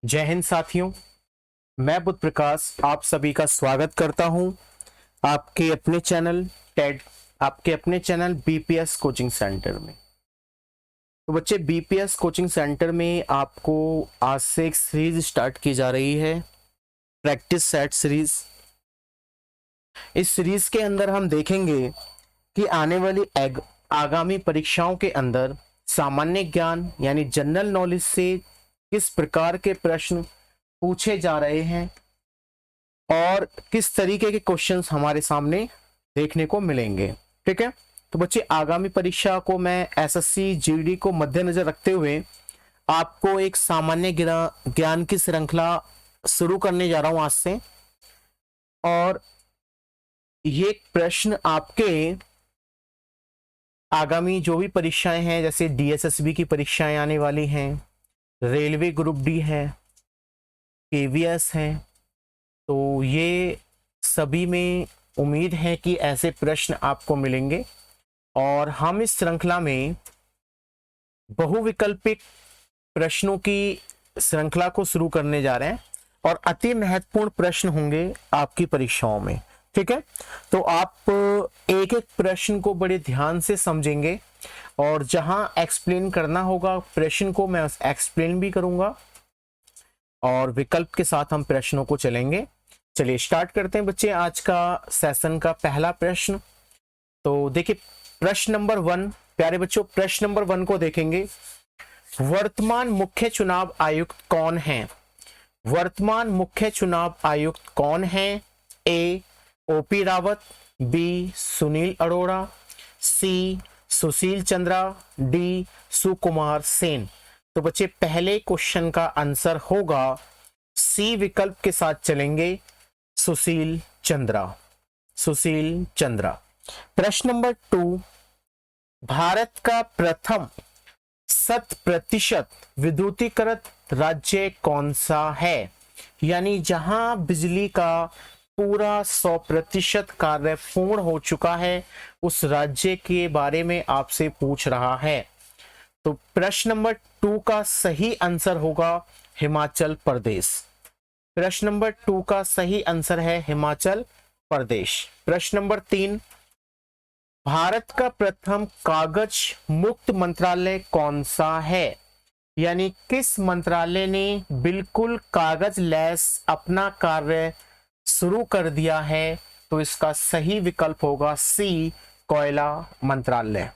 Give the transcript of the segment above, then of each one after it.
जय हिंद साथियों। मैं बुध प्रकाश आप सभी का स्वागत करता हूं आपके अपने चैनल टेड आपके अपने चैनल बीपीएस कोचिंग सेंटर में। तो बच्चे, बीपीएस कोचिंग सेंटर में आपको आज से एक सीरीज स्टार्ट की जा रही है, प्रैक्टिस सेट सीरीज। इस सीरीज के अंदर हम देखेंगे कि आने वाली आगामी परीक्षाओं के अंदर सामान्य ज्ञान यानी जनरल नॉलेज से किस प्रकार के प्रश्न पूछे जा रहे हैं और किस तरीके के क्वेश्चंस हमारे सामने देखने को मिलेंगे। ठीक है, तो बच्चे, आगामी परीक्षा को मैं एसएससी जीडी को मद्देनजर रखते हुए आपको एक सामान्य ज्ञान की श्रृंखला शुरू करने जा रहा हूं आज से। और ये प्रश्न आपके आगामी जो भी परीक्षाएं हैं, जैसे डीएसएसबी की परीक्षाएं आने वाली हैं, रेलवे ग्रुप डी है, केवीएस है, तो ये सभी में उम्मीद है कि ऐसे प्रश्न आपको मिलेंगे। और हम इस श्रृंखला में बहुविकल्पिक प्रश्नों की श्रृंखला को शुरू करने जा रहे हैं और अति महत्वपूर्ण प्रश्न होंगे आपकी परीक्षाओं में। ठीक है, तो आप एक एक प्रश्न को बड़े ध्यान से समझेंगे और जहां एक्सप्लेन करना होगा प्रश्न को मैं एक्सप्लेन भी करूंगा और विकल्प के साथ हम प्रश्नों को चलेंगे। चलिए स्टार्ट करते हैं बच्चे आज का सेशन का पहला प्रश्न। तो देखिए, प्रश्न नंबर 1। प्यारे बच्चों, प्रश्न नंबर 1 को देखेंगे। वर्तमान मुख्य चुनाव आयुक्त कौन है? वर्तमान मुख्य चुनाव आयुक्त कौन है? ए ओपी रावत, बी सुनील अरोड़ा, सी सुशील चंद्रा, डी सुकुमार सेन। तो बच्चे, पहले क्वेश्चन का आंसर होगा सी विकल्प के साथ चलेंगे, सुशील चंद्रा। सुशील चंद्रा। प्रश्न नंबर 2। भारत का प्रथम 100% विद्युतीकृत राज्य कौन सा है? यानी जहां बिजली का पूरा 100% कार्य पूर्ण हो चुका है, उस राज्य के बारे में आपसे पूछ रहा है। तो प्रश्न नंबर 2 का सही आंसर होगा हिमाचल प्रदेश। प्रश्न नंबर 2 का सही आंसर है हिमाचल प्रदेश। प्रश्न नंबर 3। भारत का प्रथम कागज मुक्त मंत्रालय कौन सा है? यानी किस मंत्रालय ने बिल्कुल कागज लेस अपना कार्य शुरू कर दिया है? तो इसका सही विकल्प होगा सी कोयला मंत्रालय।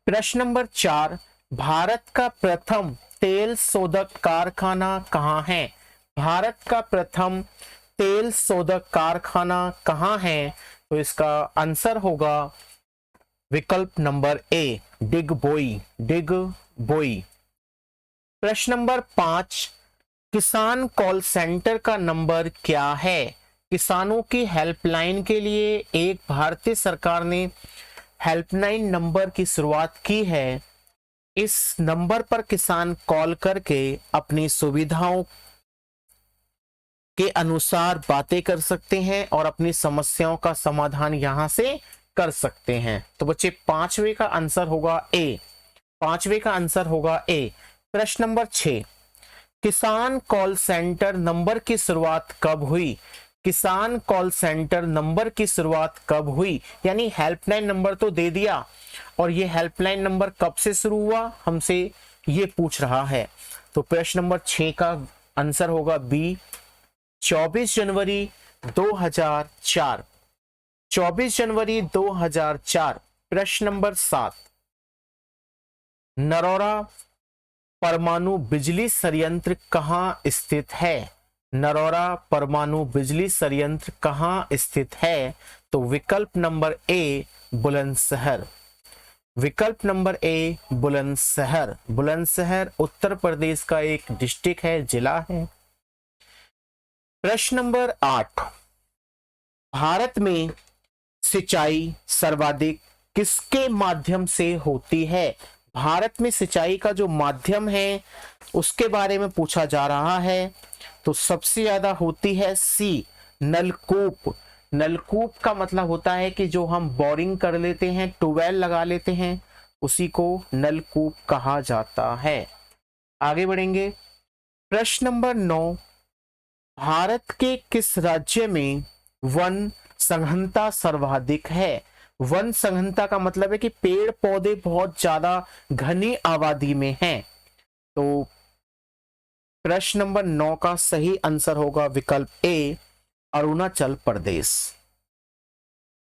प्रश्न नंबर 4। भारत का प्रथम तेल शोधक कारखाना कहाँ है? भारत का प्रथम तेल शोधक कारखाना कहाँ है? तो इसका आंसर होगा विकल्प नंबर ए, डिगबोई। डिगबोई। प्रश्न नंबर 5। किसान कॉल सेंटर का नंबर क्या है? किसानों की हेल्पलाइन के लिए एक भारतीय सरकार ने हेल्पलाइन नंबर की शुरुआत की है। इस नंबर पर किसान कॉल करके अपनी सुविधाओं के अनुसार बातें कर सकते हैं और अपनी समस्याओं का समाधान यहां से कर सकते हैं। तो बच्चे, पांचवे का आंसर होगा ए। पांचवे का आंसर होगा ए। प्रश्न नंबर 6। किसान कॉल सेंटर नंबर की शुरुआत कब हुई? किसान कॉल सेंटर नंबर की शुरुआत कब हुई? यानी हेल्पलाइन नंबर तो दे दिया, और ये हेल्पलाइन नंबर कब से शुरू हुआ हमसे ये पूछ रहा है। तो प्रश्न नंबर 6 का आंसर होगा बी, 24 जनवरी 2004। 24 जनवरी 2004। प्रश्न नंबर 7। नरोरा परमाणु बिजली संयंत्र कहाँ स्थित है? नरोरा परमाणु बिजली संयंत्र कहाँ स्थित है? तो विकल्प नंबर ए, बुलंदशहर। विकल्प नंबर ए, बुलंदशहर। बुलंदशहर उत्तर प्रदेश का एक डिस्ट्रिक्ट है, जिला है। प्रश्न नंबर 8। भारत में सिंचाई सर्वाधिक किसके माध्यम से होती है? भारत में सिंचाई का जो माध्यम है उसके बारे में पूछा जा रहा है। तो सबसे ज्यादा होती है सी, नलकूप। नलकूप का मतलब होता है कि जो हम बोरिंग कर लेते हैं, ट्यूबवेल लगा लेते हैं, उसी को नलकूप कहा जाता है। आगे बढ़ेंगे। प्रश्न नंबर 9, भारत के किस राज्य में वन सघनता सर्वाधिक है? वन सघनता का मतलब है कि पेड़ पौधे बहुत ज्यादा घनी आबादी में हैं। तो प्रश्न नंबर 9 का सही आंसर होगा विकल्प ए, अरुणाचल प्रदेश।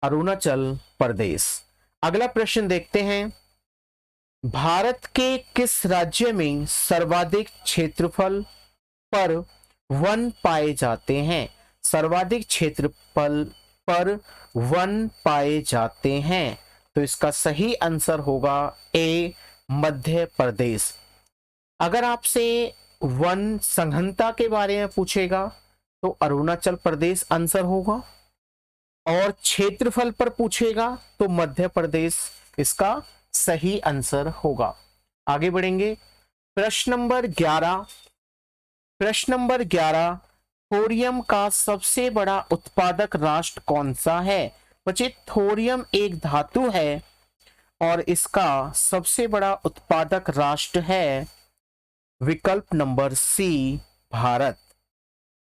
अरुणाचल प्रदेश। अगला प्रश्न देखते हैं, भारत के किस राज्य में सर्वाधिक क्षेत्रफल पर वन पाए जाते हैं? सर्वाधिक क्षेत्रफल पर वन पाए जाते हैं। तो इसका सही आंसर होगा ए, मध्य प्रदेश। अगर आपसे वन सघनता के बारे में पूछेगा तो अरुणाचल प्रदेश आंसर होगा, और क्षेत्रफल पर पूछेगा तो मध्य प्रदेश इसका सही आंसर होगा। आगे बढ़ेंगे, प्रश्न नंबर 11। प्रश्न नंबर 11, थोरियम का सबसे बड़ा उत्पादक राष्ट्र कौन सा है? बच्चे, थोरियम एक धातु है और इसका सबसे बड़ा उत्पादक राष्ट्र है विकल्प नंबर सी, भारत।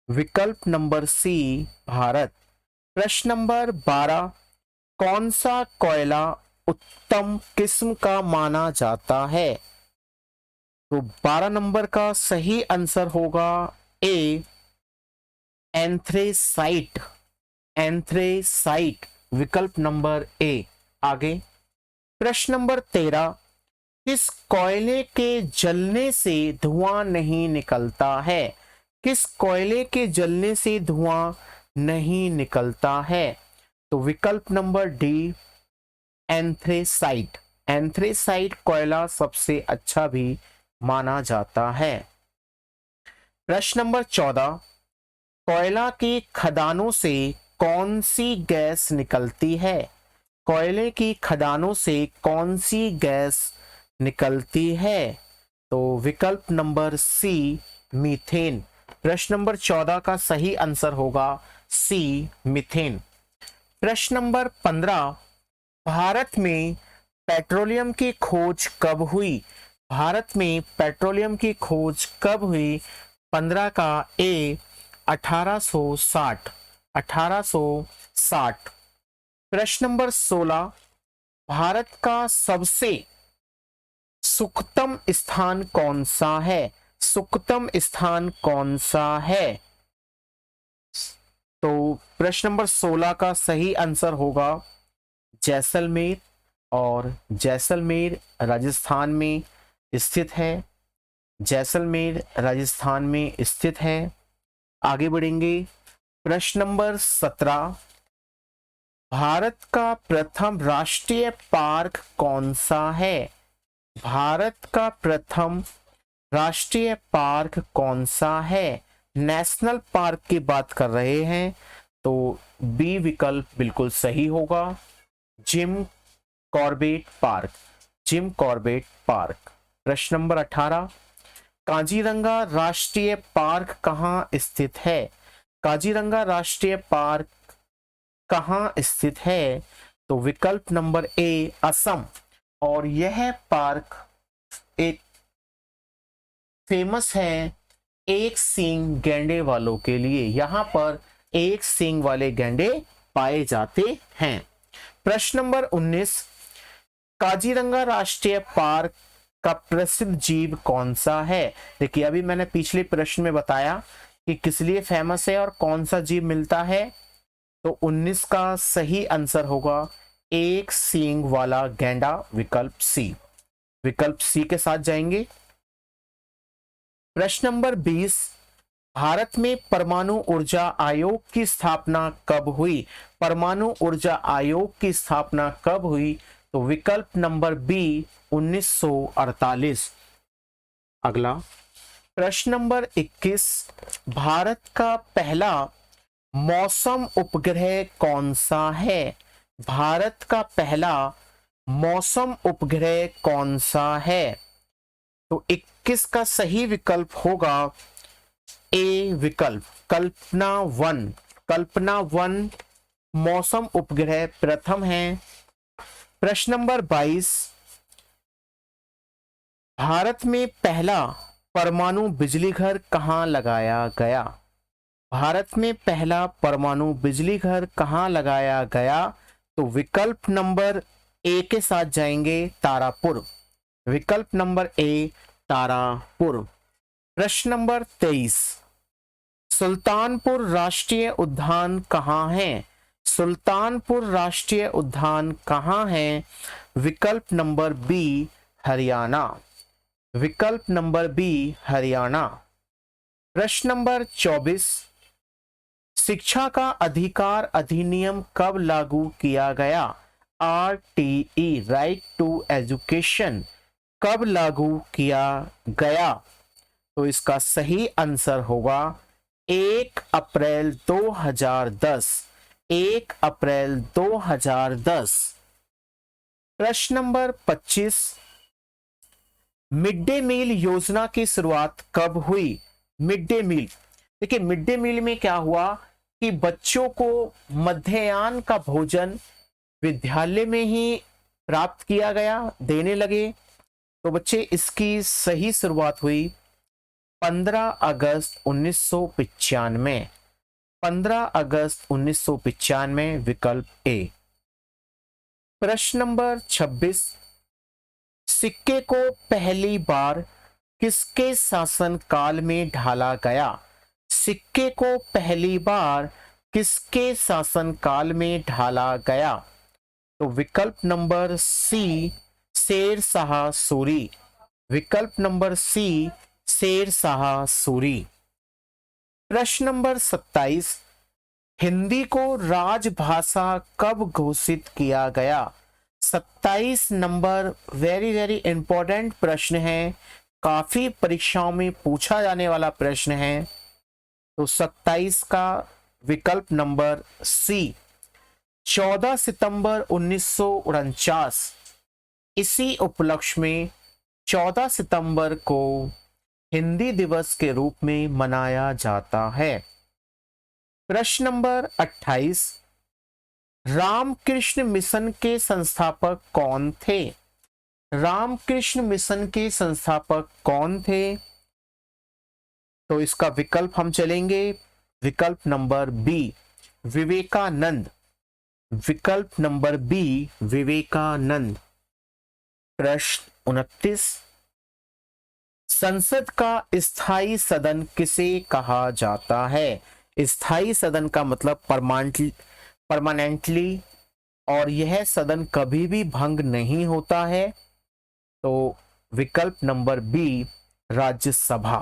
विकल्प नंबर सी, भारत। प्रश्न नंबर 12, कौन सा कोयला उत्तम किस्म का माना जाता है? तो 12 नंबर का सही आंसर होगा ए, एंथ्रेसाइट। एंथ्रेसाइट, विकल्प नंबर ए। आगे, प्रश्न नंबर 13, किस कोयले के जलने से धुआं नहीं निकलता है? किस कोयले के जलने से धुआं नहीं निकलता है? तो विकल्प नंबर डी, एंथ्रेसाइट। एंथ्रेसाइट कोयला सबसे अच्छा भी माना जाता है। प्रश्न नंबर 14, कोयला की खदानों से कौन सी गैस निकलती है? कोयले की खदानों से कौन सी गैस निकलती है? तो विकल्प नंबर सी, मीथेन। प्रश्न नंबर 14 का सही आंसर होगा सी, मीथेन। प्रश्न नंबर 15, भारत में पेट्रोलियम की खोज कब हुई? भारत में पेट्रोलियम की खोज कब हुई? 15 का ए, 1860। 1860। प्रश्न नंबर 16, भारत का सबसे सुखतम स्थान कौन सा है? सुखतम स्थान कौन सा है? तो प्रश्न नंबर 16 का सही आंसर होगा जैसलमेर, और जैसलमेर राजस्थान में स्थित है। जैसलमेर राजस्थान में स्थित है। आगे बढ़ेंगे, प्रश्न नंबर 17, भारत का प्रथम राष्ट्रीय पार्क कौन सा है? भारत का प्रथम राष्ट्रीय पार्क कौन सा है? नेशनल पार्क की बात कर रहे हैं, तो बी विकल्प बिल्कुल सही होगा, Jim Corbett park. Jim Corbett park. प्रश्न नंबर 18, काजीरंगा राष्ट्रीय पार्क कहाँ स्थित है? काजीरंगा राष्ट्रीय पार्क कहाँ स्थित है? तो विकल्प नंबर ए, असम। और यह पार्क एक फेमस है एक सींग गैंडे वालों के लिए। यहां पर एक सींग वाले गैंडे पाए जाते हैं। प्रश्न नंबर 19, काजीरंगा राष्ट्रीय पार्क का प्रसिद्ध जीव कौन सा है? देखिए, अभी मैंने पिछले प्रश्न में बताया कि किस लिए फेमस है और कौन सा जीव मिलता है। तो 19 का सही आंसर होगा एक सींग वाला गैंडा, विकल्प सी। विकल्प सी के साथ जाएंगे। प्रश्न नंबर 20, भारत में परमाणु ऊर्जा आयोग की स्थापना कब हुई? परमाणु ऊर्जा आयोग की स्थापना कब हुई? तो विकल्प नंबर बी, 1948। अगला, प्रश्न नंबर 21, भारत का पहला मौसम उपग्रह कौन सा है? भारत का पहला मौसम उपग्रह कौन सा है? तो 21 का सही विकल्प होगा ए विकल्प, कल्पना 1। कल्पना 1 मौसम उपग्रह प्रथम है। प्रश्न नंबर 22, भारत में पहला परमाणु बिजली घर कहाँ लगाया गया? भारत में पहला परमाणु बिजली घर कहाँ लगाया गया? तो विकल्प नंबर ए के साथ जाएंगे, तारापुर। विकल्प नंबर ए, तारापुर। प्रश्न नंबर 23, सुल्तानपुर राष्ट्रीय उद्यान कहाँ है? सुल्तानपुर राष्ट्रीय उद्यान कहाँ है? विकल्प नंबर बी, हरियाणा। विकल्प नंबर बी, हरियाणा। प्रश्न नंबर 24, शिक्षा का अधिकार अधिनियम कब लागू किया गया? RTE, राइट टू एजुकेशन, कब लागू किया गया? तो इसका सही आंसर होगा 1 अप्रैल 2010। 1 अप्रैल 2010। प्रश्न नंबर 25, मिड डे मील योजना की शुरुआत कब हुई? मिड डे मील, देखिए मिड डे मील में क्या हुआ कि बच्चों को मध्याह्न का भोजन विद्यालय में ही प्राप्त किया गया, देने लगे। तो बच्चे इसकी सही शुरुआत हुई 15 अगस्त 1995। 15 अगस्त 1995, विकल्प ए। प्रश्न नंबर 26, सिक्के को पहली बार किसके शासनकाल में ढाला गया? सिक्के को पहली बार किसके शासनकाल में ढाला गया? तो विकल्प नंबर सी, शेर शाह सूरी। विकल्प नंबर सी, शेर शाह सूरी। प्रश्न नंबर 27, हिंदी को राजभाषा कब घोषित किया गया? 27 नंबर वेरी वेरी इंपॉर्टेंट प्रश्न है, काफी परीक्षाओं में पूछा जाने वाला प्रश्न है। तो 27 का विकल्प नंबर सी, 14 सितंबर 1949। इसी उपलक्ष्य में 14 सितंबर को हिंदी दिवस के रूप में मनाया जाता है। प्रश्न नंबर 28, रामकृष्ण मिशन के संस्थापक कौन थे? रामकृष्ण मिशन के संस्थापक कौन थे? तो इसका विकल्प हम चलेंगे, विकल्प नंबर बी, विवेकानंद। विकल्प नंबर बी, विवेकानंद। प्रश्न 29, संसद का स्थायी सदन किसे कहा जाता है? स्थायी सदन का मतलब परमानेंटली, और यह सदन कभी भी भंग नहीं होता है। तो विकल्प नंबर बी, राज्यसभा।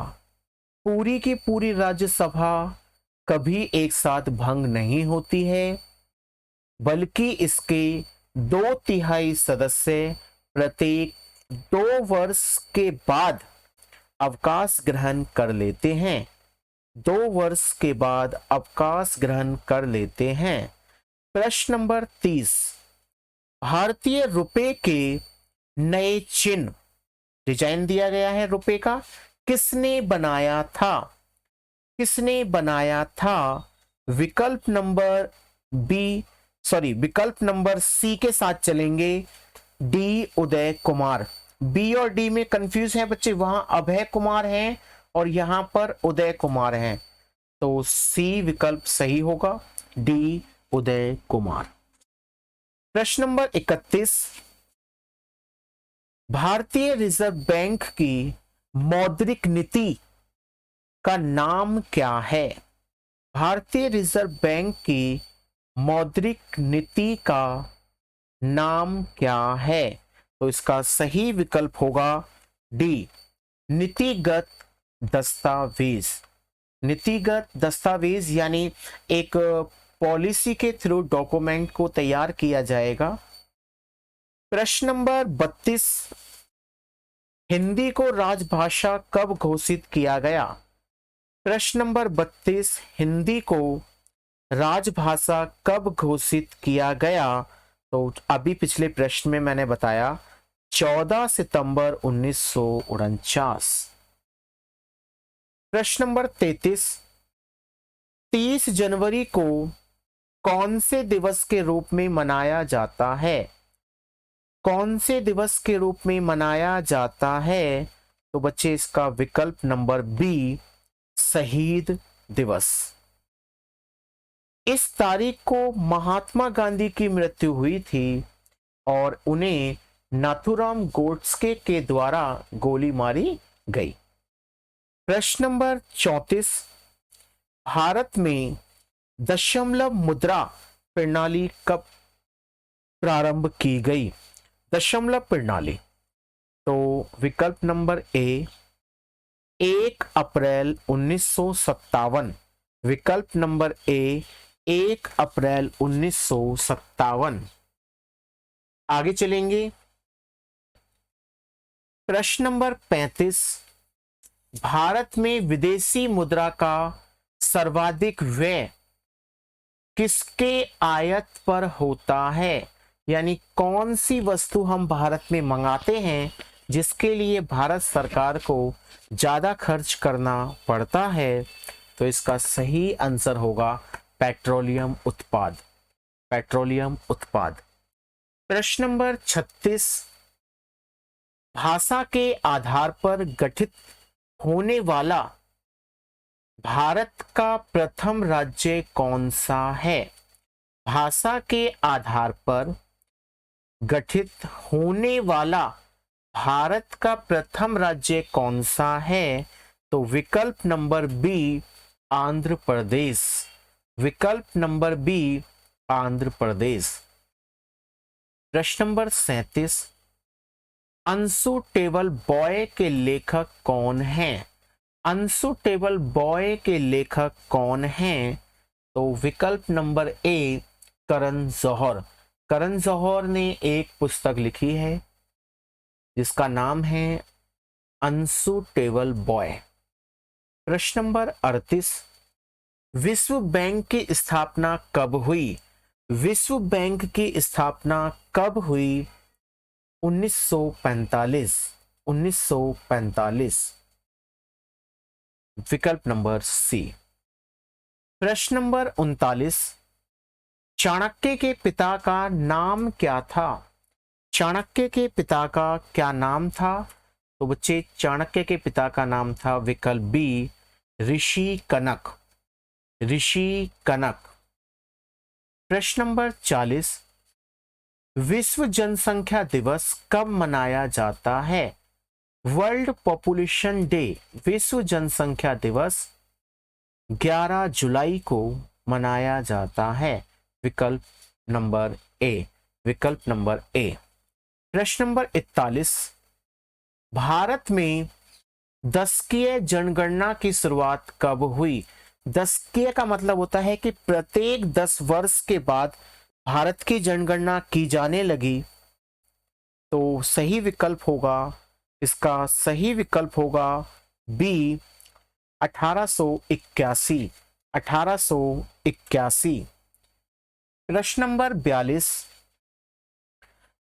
पूरी की पूरी राज्यसभा कभी एक साथ भंग नहीं होती है, बल्कि इसके 2/3 सदस्य प्रत्येक 2 वर्ष के बाद अवकाश ग्रहण कर लेते हैं। 2 वर्ष के बाद अवकाश ग्रहण कर लेते हैं। प्रश्न नंबर 30, भारतीय रुपए के नए चिन्ह, डिजाइन दिया गया है रुपए का, किसने बनाया था? किसने बनाया था? विकल्प नंबर बी, सॉरी विकल्प नंबर सी के साथ चलेंगे, डी, उदय कुमार। बी और डी में कंफ्यूज है बच्चे, वहां अभय कुमार हैं और यहां पर उदय कुमार हैं। तो सी विकल्प सही होगा, डी, उदय कुमार। प्रश्न नंबर 31, भारतीय रिजर्व बैंक की मौद्रिक नीति का नाम क्या है? भारतीय रिजर्व बैंक की मौद्रिक नीति का नाम क्या है? तो इसका सही विकल्प होगा डी, नीतिगत दस्तावेज। नीतिगत दस्तावेज यानी एक पॉलिसी के थ्रू डॉक्यूमेंट को तैयार किया जाएगा। प्रश्न नंबर 32, हिंदी को राजभाषा कब घोषित किया गया? प्रश्न नंबर 32, हिंदी को राजभाषा कब घोषित किया गया? तो अभी पिछले प्रश्न में मैंने बताया 14 सितंबर 1949। प्रश्न नंबर 33, 30 जनवरी को कौन से दिवस के रूप में मनाया जाता है? कौन से दिवस के रूप में मनाया जाता है? तो बच्चे इसका विकल्प नंबर बी शहीद दिवस। इस तारीख को महात्मा गांधी की मृत्यु हुई थी और उन्हें नाथुराम गोडसे के द्वारा गोली मारी गई। प्रश्न नंबर 34, भारत में दशमलव मुद्रा प्रणाली कब प्रारंभ की गई? दशमलव प्रणाली, तो विकल्प नंबर ए 1 अप्रैल 1957। विकल्प नंबर ए 1 अप्रैल 1957। आगे चलेंगे। प्रश्न नंबर 35, भारत में विदेशी मुद्रा का सर्वाधिक व्यय किसके आयात पर होता है? यानी कौन सी वस्तु हम भारत में मंगाते हैं जिसके लिए भारत सरकार को ज्यादा खर्च करना पड़ता है? तो इसका सही आंसर होगा पेट्रोलियम उत्पाद। पेट्रोलियम उत्पाद। प्रश्न नंबर 36, भाषा के आधार पर गठित होने वाला भारत का प्रथम राज्य कौन सा है? भाषा के आधार पर गठित होने वाला भारत का प्रथम राज्य कौन सा है? तो विकल्प नंबर बी आंध्र प्रदेश। विकल्प नंबर बी आंध्र प्रदेश। प्रश्न नंबर 37, अंशु टेबल बॉय के लेखक कौन हैं? अंशु टेबल बॉय के लेखक कौन हैं? तो विकल्प नंबर ए करण जौहर। करण जौहर ने एक पुस्तक लिखी है जिसका नाम है अंशु टेबल बॉय। प्रश्न नंबर 38, विश्व बैंक की स्थापना कब हुई? विश्व बैंक की स्थापना कब हुई? 1945। 1945। विकल्प नंबर सी। प्रश्न नंबर 39, चाणक्य के पिता का नाम क्या था? चाणक्य के पिता का क्या नाम था? तो बच्चे चाणक्य के पिता का नाम था विकल्प बी ऋषि कनक। ऋषि कनक। प्रश्न नंबर 40, विश्व जनसंख्या दिवस कब मनाया जाता है? वर्ल्ड पॉपुलेशन डे, विश्व जनसंख्या दिवस 11 जुलाई को मनाया जाता है। विकल्प नंबर ए। विकल्प नंबर ए। प्रश्न नंबर 41, भारत में दशकीय जनगणना की शुरुआत कब हुई? दशकीय का मतलब होता है कि प्रत्येक 10 वर्ष के बाद भारत की जनगणना की जाने लगी। तो सही विकल्प होगा, इसका सही विकल्प होगा बी 1881। 1881। प्रश्न नंबर 42,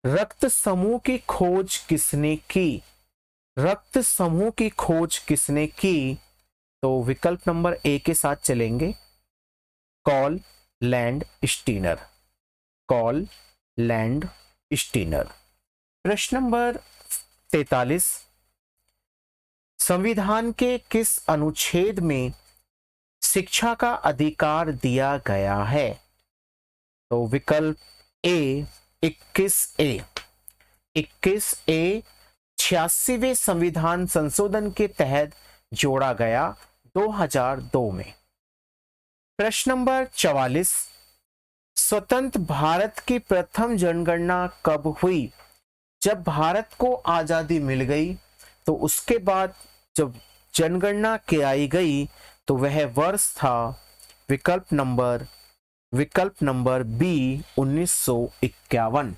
रक्त समूह की खोज किसने की? रक्त समूह की खोज किसने की? तो विकल्प नंबर ए के साथ चलेंगे, call land Steiner. Call land Steiner. प्रश्न नंबर 43, संविधान के किस अनुच्छेद में शिक्षा का अधिकार दिया गया है? तो विकल्प ए 21A। 21A 86वें संविधान संशोधन के तहत जोड़ा गया 2002 में। प्रश्न नंबर 44, स्वतंत्र भारत की प्रथम जनगणना कब हुई? जब भारत को आजादी मिल गई तो उसके बाद जब जनगणना कराई गई तो वह वर्ष था विकल्प नंबर बी 1951।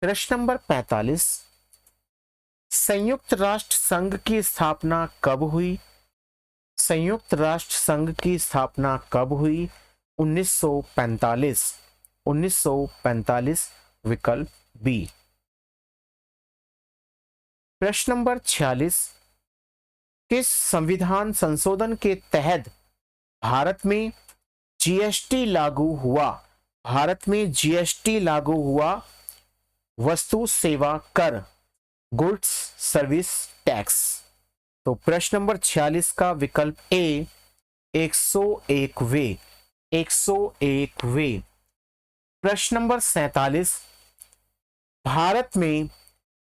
प्रश्न नंबर 45, संयुक्त राष्ट्र संघ की स्थापना कब हुई? संयुक्त राष्ट्र संघ की स्थापना कब हुई? 1945। 1945। विकल्प बी। प्रश्न नंबर 46, किस संविधान संशोधन के तहत भारत में जीएसटी लागू हुआ? भारत में जीएसटी लागू हुआ, वस्तु सेवा कर। Goods service tax. तो प्रश्न नंबर 46 का विकल्प ए 101वें, 101वें। प्रश्न नंबर 47, भारत में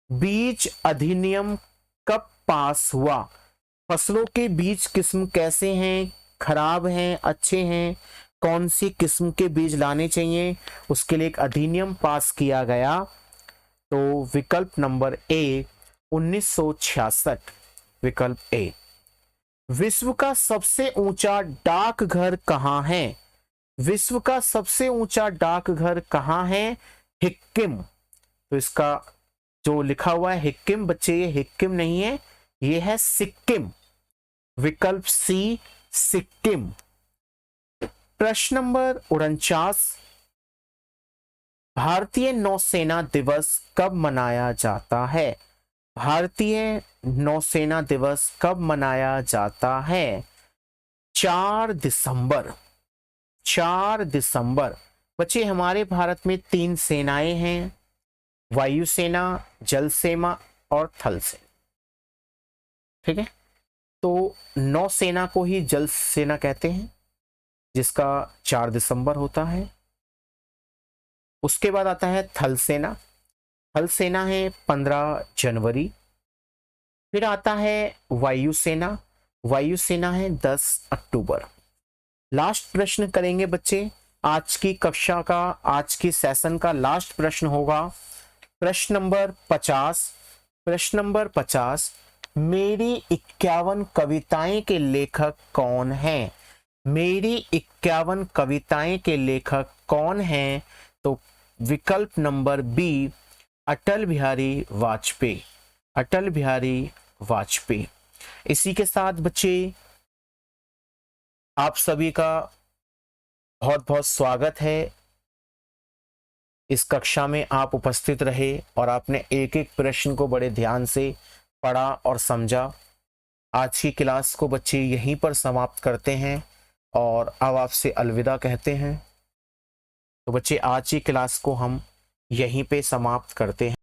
बीज अधिनियम कब पास हुआ? फसलों के बीज किस्म कैसे हैं, खराब हैं, अच्छे हैं, कौन सी किस्म के बीज लाने चाहिए, उसके लिए एक अधिनियम पास किया गया। तो विकल्प नंबर ए 1966, विकल्प ए। विश्व का सबसे ऊंचा डाकघर कहाँ है? विश्व का सबसे ऊंचा डाकघर कहाँ है? हिक्किम। तो इसका जो लिखा हुआ है हिक्किम, बच्चे ये हिक्किम नहीं है, ये है सिक्किम। विकल्प सी सिक्किम। प्रश्न नंबर 49, भारतीय नौसेना दिवस कब मनाया जाता है? भारतीय नौसेना दिवस कब मनाया जाता है? 4 दिसंबर, 4 दिसंबर। बच्चे हमारे भारत में 3 सेनाएं हैं, वायुसेना, जल सेना और थल सेना। ठीक है, तो नौसेना को ही जल सेना कहते हैं, जिसका 4 दिसंबर होता है। उसके बाद आता है थल सेना, थल सेना है 15 जनवरी। फिर आता है वायुसेना, वायुसेना है 10 अक्टूबर। लास्ट प्रश्न करेंगे बच्चे, आज की कक्षा का, आज की सेशन का लास्ट प्रश्न होगा प्रश्न नंबर 50। प्रश्न नंबर 50, मेरी 51 कविताएं के लेखक कौन हैं? मेरी 51 कविताएं के लेखक कौन हैं? तो विकल्प नंबर बी अटल बिहारी वाजपेयी, अटल बिहारी वाजपेयी। इसी के साथ बच्चे आप सभी का बहुत बहुत स्वागत है। इस कक्षा में आप उपस्थित रहे और आपने एक एक प्रश्न को बड़े ध्यान से पढ़ा और समझा। आज की क्लास को बच्चे यहीं पर समाप्त करते हैं और अब आपसे अलविदा कहते हैं। तो बच्चे आज की क्लास को हम यहीं पे समाप्त करते हैं।